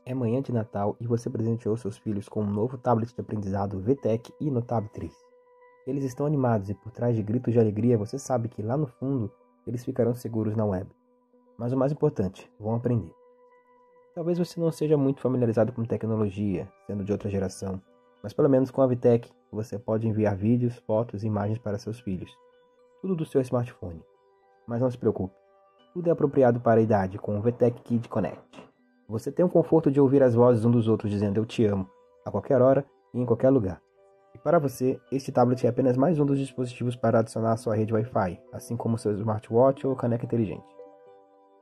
É manhã de Natal e você presenteou seus filhos com um novo tablet de aprendizado VTech e Notab 3. Eles estão animados e por trás de gritos de alegria você sabe que lá no fundo eles ficarão seguros na web. Mas o mais importante, vão aprender. Talvez você não seja muito familiarizado com tecnologia, sendo de outra geração, mas pelo menos com a VTech você pode enviar vídeos, fotos e imagens para seus filhos. Tudo do seu smartphone. Mas não se preocupe, tudo é apropriado para a idade com o VTech Kid Connect. Você tem o conforto de ouvir as vozes um dos outros dizendo eu te amo, a qualquer hora e em qualquer lugar. E para você, este tablet é apenas mais um dos dispositivos para adicionar à sua rede Wi-Fi, assim como seu smartwatch ou caneca inteligente.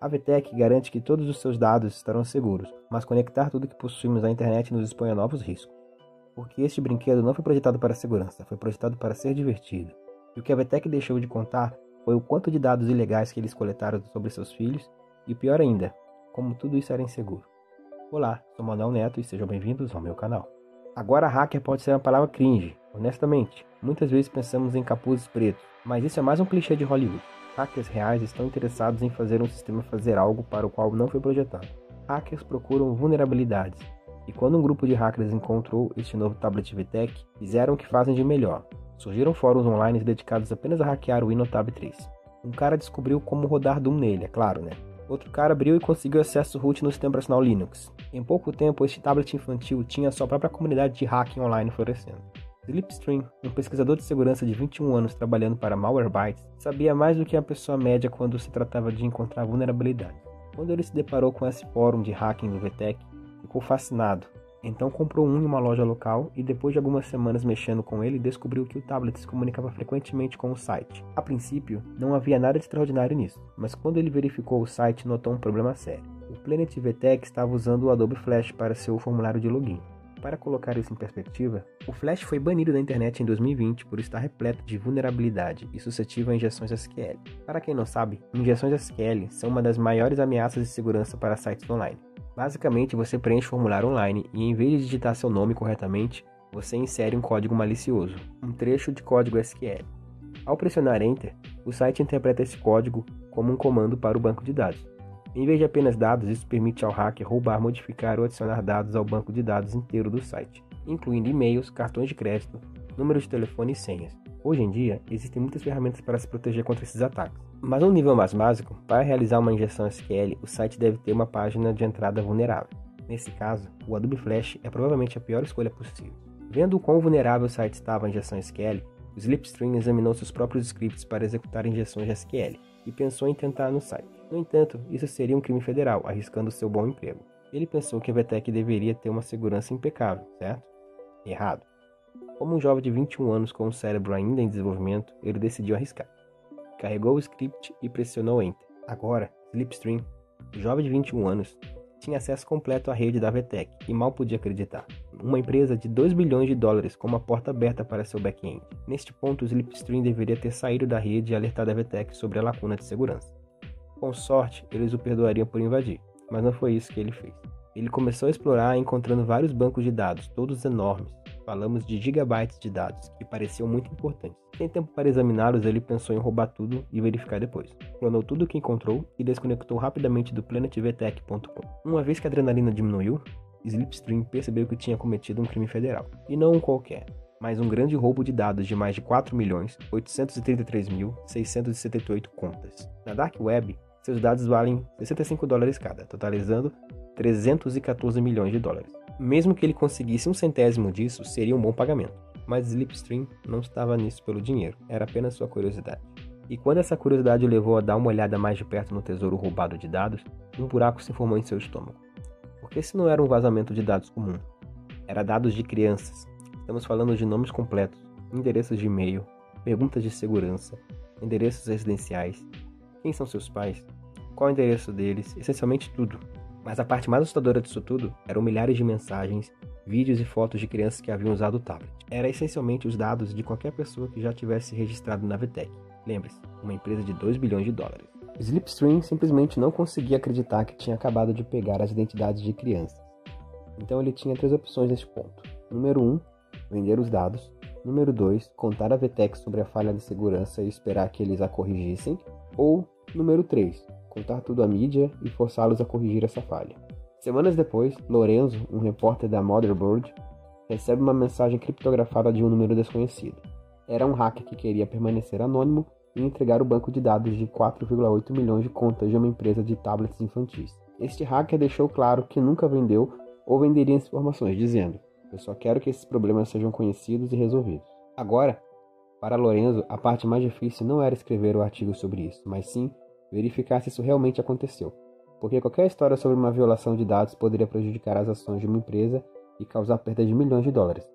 A VTech garante que todos os seus dados estarão seguros, mas conectar tudo que possuímos à internet nos expõe a novos riscos. Porque este brinquedo não foi projetado para segurança, foi projetado para ser divertido. E o que a VTech deixou de contar foi o quanto de dados ilegais que eles coletaram sobre seus filhos, e pior ainda, como tudo isso era inseguro. Olá, sou Manuel Neto e sejam bem-vindos ao meu canal. Agora hacker pode ser uma palavra cringe, honestamente. Muitas vezes pensamos em capuzes pretos, mas isso é mais um clichê de Hollywood. Hackers reais estão interessados em fazer um sistema fazer algo para o qual não foi projetado. Hackers procuram vulnerabilidades, e quando um grupo de hackers encontrou este novo tablet VTech, fizeram o que fazem de melhor. Surgiram fóruns online dedicados apenas a hackear o Notab 3. Um cara descobriu como rodar Doom nele, é claro, né? Outro cara abriu e conseguiu acesso root no sistema operacional Linux. Em pouco tempo, este tablet infantil tinha sua própria comunidade de hacking online florescendo. Slipstream, um pesquisador de segurança de 21 anos trabalhando para Malwarebytes, sabia mais do que a pessoa média quando se tratava de encontrar vulnerabilidades. Quando ele se deparou com esse fórum de hacking do VTech, ficou fascinado. Então comprou um em uma loja local e depois de algumas semanas mexendo com ele, descobriu que o tablet se comunicava frequentemente com o site. A princípio, não havia nada de extraordinário nisso, mas quando ele verificou o site, notou um problema sério. O Planet VTech estava usando o Adobe Flash para seu formulário de login. Para colocar isso em perspectiva, o Flash foi banido da internet em 2020 por estar repleto de vulnerabilidade e suscetível a injeções SQL. Para quem não sabe, injeções SQL são uma das maiores ameaças de segurança para sites online. Basicamente, você preenche o formulário online e em vez de digitar seu nome corretamente, você insere um código malicioso, um trecho de código SQL. Ao pressionar Enter, o site interpreta esse código como um comando para o banco de dados. Em vez de apenas dados, isso permite ao hacker roubar, modificar ou adicionar dados ao banco de dados inteiro do site, incluindo e-mails, cartões de crédito, números de telefone e senhas. Hoje em dia, existem muitas ferramentas para se proteger contra esses ataques. Mas no nível mais básico, para realizar uma injeção SQL, o site deve ter uma página de entrada vulnerável. Nesse caso, o Adobe Flash é provavelmente a pior escolha possível. Vendo o quão vulnerável o site estava à injeção SQL, o Slipstream examinou seus próprios scripts para executar injeções de SQL e pensou em tentar no site. No entanto, isso seria um crime federal, arriscando seu bom emprego. Ele pensou que a VTech deveria ter uma segurança impecável, certo? Errado. Como um jovem de 21 anos com um cérebro ainda em desenvolvimento, ele decidiu arriscar. Carregou o script e pressionou Enter. Agora, Slipstream, o jovem de 21 anos, tinha acesso completo à rede da VTech e mal podia acreditar. Uma empresa de 2 bilhões de dólares com uma porta aberta para seu back-end. Neste ponto, o Slipstream deveria ter saído da rede e alertado a VTech sobre a lacuna de segurança. Com sorte, eles o perdoariam por invadir, mas não foi isso que ele fez. Ele começou a explorar encontrando vários bancos de dados, todos enormes. Falamos de gigabytes de dados, que pareciam muito importantes. Sem tempo para examiná-los, ele pensou em roubar tudo e verificar depois. Clonou tudo o que encontrou e desconectou rapidamente do planetvtech.com. Uma vez que a adrenalina diminuiu, Slipstream percebeu que tinha cometido um crime federal. E não um qualquer, mas um grande roubo de dados de mais de 4.833.678 contas. Na Dark Web, seus dados valem $65 cada, totalizando 314 milhões de dólares. Mesmo que ele conseguisse 1/100 disso, seria um bom pagamento. Mas Slipstream não estava nisso pelo dinheiro, era apenas sua curiosidade. E quando essa curiosidade o levou a dar uma olhada mais de perto no tesouro roubado de dados, um buraco se formou em seu estômago. Porque esse não era um vazamento de dados comum, era dados de crianças. Estamos falando de nomes completos, endereços de e-mail, perguntas de segurança, endereços residenciais, quem são seus pais, qual é o endereço deles, essencialmente tudo. Mas a parte mais assustadora disso tudo eram milhares de mensagens, vídeos e fotos de crianças que haviam usado o tablet. Era essencialmente os dados de qualquer pessoa que já tivesse registrado na VTech. Lembre-se, uma empresa de 2 bilhões de dólares. Slipstream simplesmente não conseguia acreditar que tinha acabado de pegar as identidades de crianças. Então ele tinha 3 opções neste ponto. Número 1, vender os dados. Número 2, contar a VTech sobre a falha de segurança e esperar que eles a corrigissem. Ou, número 3, contar tudo à mídia e forçá-los a corrigir essa falha. Semanas depois, Lorenzo, um repórter da Motherboard, recebe uma mensagem criptografada de um número desconhecido. Era um hacker que queria permanecer anônimo e entregar o banco de dados de 4,8 milhões de contas de uma empresa de tablets infantis. Este hacker deixou claro que nunca vendeu ou venderia informações, dizendo: "Eu só quero que esses problemas sejam conhecidos e resolvidos." Agora, para Lorenzo, a parte mais difícil não era escrever o artigo sobre isso, mas sim verificar se isso realmente aconteceu, porque qualquer história sobre uma violação de dados poderia prejudicar as ações de uma empresa e causar perda de milhões de dólares.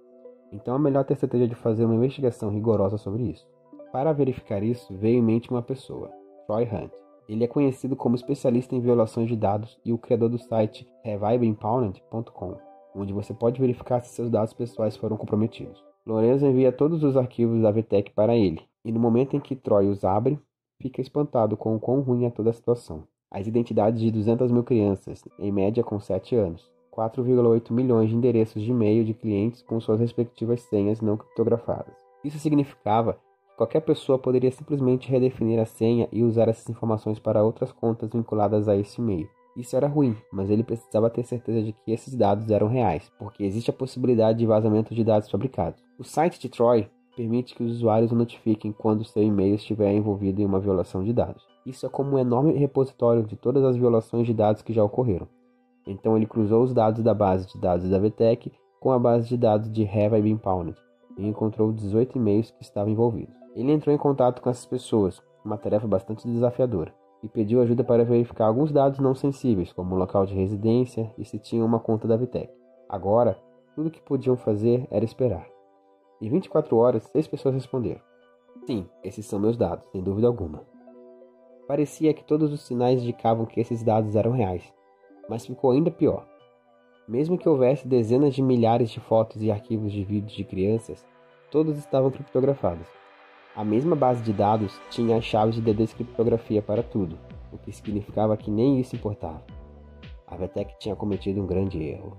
Então é melhor ter certeza de fazer uma investigação rigorosa sobre isso. Para verificar isso, veio em mente uma pessoa, Troy Hunt. Ele é conhecido como especialista em violações de dados e o criador do site HaveIBeenPwned.com, onde você pode verificar se seus dados pessoais foram comprometidos. Lorenzo envia todos os arquivos da VTech para ele, e no momento em que Troy os abre, fica espantado com o quão ruim é toda a situação. As identidades de 200 mil crianças, em média com 7 anos, 4,8 milhões de endereços de e-mail de clientes com suas respectivas senhas não criptografadas. Isso significava que qualquer pessoa poderia simplesmente redefinir a senha e usar essas informações para outras contas vinculadas a esse e-mail. Isso era ruim, mas ele precisava ter certeza de que esses dados eram reais, porque existe a possibilidade de vazamento de dados fabricados. O site de Troy permite que os usuários notifiquem quando seu e-mail estiver envolvido em uma violação de dados. Isso é como um enorme repositório de todas as violações de dados que já ocorreram. Então ele cruzou os dados da base de dados da VTech com a base de dados de HaveIBeenPwned e encontrou 18 e-mails que estavam envolvidos. Ele entrou em contato com essas pessoas, uma tarefa bastante desafiadora, e pediu ajuda para verificar alguns dados não sensíveis, como o local de residência e se tinham uma conta da VTech. Agora, tudo o que podiam fazer era esperar. Em 24 horas, 6 pessoas responderam: "Sim, esses são meus dados, sem dúvida alguma." Parecia que todos os sinais indicavam que esses dados eram reais, mas ficou ainda pior. Mesmo que houvesse dezenas de milhares de fotos e arquivos de vídeos de crianças, todos estavam criptografados. A mesma base de dados tinha as chaves de descriptografia para tudo, o que significava que nem isso importava. A VTech tinha cometido um grande erro.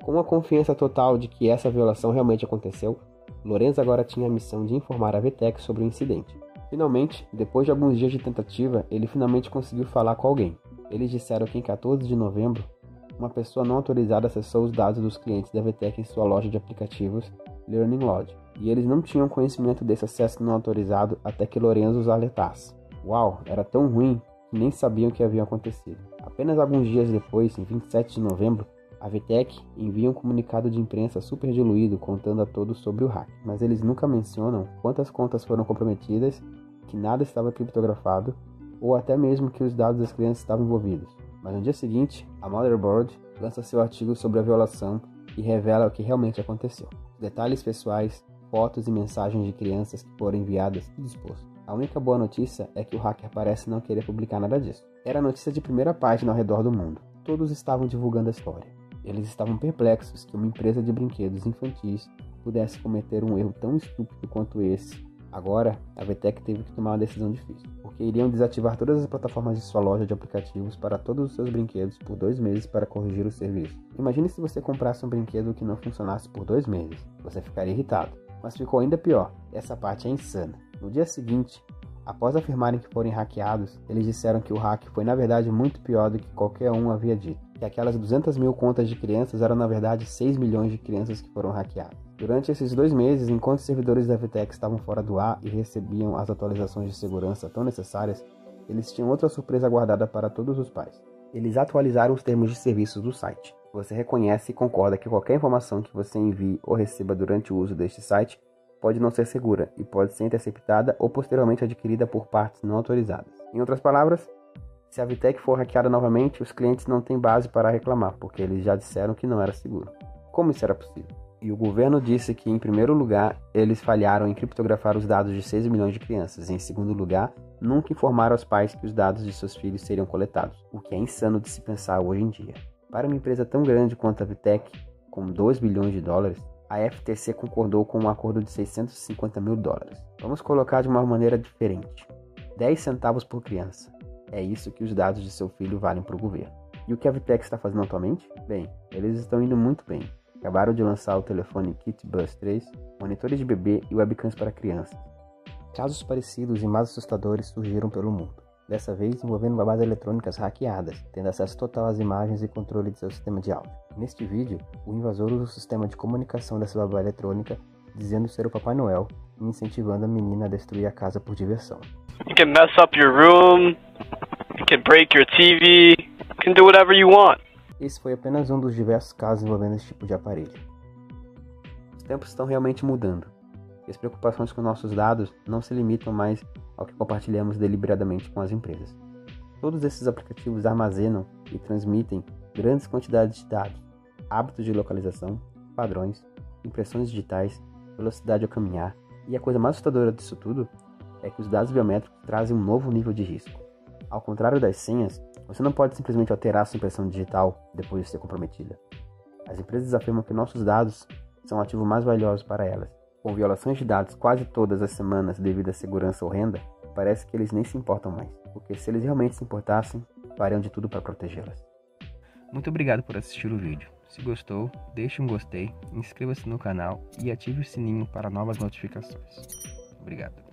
Com a confiança total de que essa violação realmente aconteceu, Lorenzo agora tinha a missão de informar a VTech sobre o incidente. Finalmente, depois de alguns dias de tentativa, ele finalmente conseguiu falar com alguém. Eles disseram que em 14 de novembro, uma pessoa não autorizada acessou os dados dos clientes da VTech em sua loja de aplicativos Learning Lodge, e eles não tinham conhecimento desse acesso não autorizado até que Lorenzo os alertasse. Uau, era tão ruim que nem sabiam o que havia acontecido. Apenas alguns dias depois, em 27 de novembro, a VTech envia um comunicado de imprensa super diluído contando a todos sobre o hack, mas eles nunca mencionam quantas contas foram comprometidas, que nada estava criptografado, ou até mesmo que os dados das crianças estavam envolvidos. Mas no dia seguinte, a Motherboard lança seu artigo sobre a violação e revela o que realmente aconteceu. Detalhes pessoais, fotos e mensagens de crianças que foram enviadas, tudo exposto. A única boa notícia é que o hacker parece não querer publicar nada disso. Era notícia de primeira página ao redor do mundo. Todos estavam divulgando a história. Eles estavam perplexos que uma empresa de brinquedos infantis pudesse cometer um erro tão estúpido quanto esse. Agora, a VTech teve que tomar uma decisão difícil, porque iriam desativar todas as plataformas de sua loja de aplicativos para todos os seus brinquedos por 2 meses para corrigir o serviço. Imagine se você comprasse um brinquedo que não funcionasse por 2 meses. Você ficaria irritado. Mas ficou ainda pior. Essa parte é insana. No dia seguinte, após afirmarem que foram hackeados, eles disseram que o hack foi na verdade muito pior do que qualquer um havia dito. Que aquelas 200 mil contas de crianças eram na verdade 6 milhões de crianças que foram hackeadas. Durante esses 2 meses, enquanto os servidores da VTech estavam fora do ar e recebiam as atualizações de segurança tão necessárias, eles tinham outra surpresa guardada para todos os pais. Eles atualizaram os termos de serviço do site. Você reconhece e concorda que qualquer informação que você envie ou receba durante o uso deste site pode não ser segura e pode ser interceptada ou posteriormente adquirida por partes não autorizadas. Em outras palavras, se a VTech for hackeada novamente, os clientes não têm base para reclamar, porque eles já disseram que não era seguro. Como isso era possível? E o governo disse que, em primeiro lugar, eles falharam em criptografar os dados de 6 milhões de crianças. Em segundo lugar, nunca informaram aos pais que os dados de seus filhos seriam coletados, o que é insano de se pensar hoje em dia. Para uma empresa tão grande quanto a VTech, com 2 bilhões de dólares, a FTC concordou com um acordo de 650 mil dólares. Vamos colocar de uma maneira diferente. 10 centavos por criança. É isso que os dados de seu filho valem para o governo. E o que a VTech está fazendo atualmente? Bem, eles estão indo muito bem. Acabaram de lançar o telefone KitBus 3, monitores de bebê e webcams para crianças. Casos parecidos e mais assustadores surgiram pelo mundo. dessa vez envolvendo babás eletrônicas hackeadas, tendo acesso total às imagens e controle de seu sistema de áudio. Neste vídeo, o invasor usa o sistema de comunicação dessa babá eletrônica, dizendo ser o Papai Noel e incentivando a menina a destruir a casa por diversão. You can mess up your room, you can break your TV, you can do whatever you want. Esse foi apenas um dos diversos casos envolvendo esse tipo de aparelho. Os tempos estão realmente mudando, e as preocupações com nossos dados não se limitam mais ao que compartilhamos deliberadamente com as empresas. Todos esses aplicativos armazenam e transmitem grandes quantidades de dados, hábitos de localização, padrões, impressões digitais, velocidade ao caminhar, e a coisa mais assustadora disso tudo é que os dados biométricos trazem um novo nível de risco. Ao contrário das senhas, você não pode simplesmente alterar sua impressão digital depois de ser comprometida. As empresas afirmam que nossos dados são o ativo mais valioso para elas. Com violações de dados quase todas as semanas devido à segurança horrenda, parece que eles nem se importam mais, porque se eles realmente se importassem, fariam de tudo para protegê-las. Muito obrigado por assistir o vídeo. Se gostou, deixe um gostei, inscreva-se no canal e ative o sininho para novas notificações. Obrigado.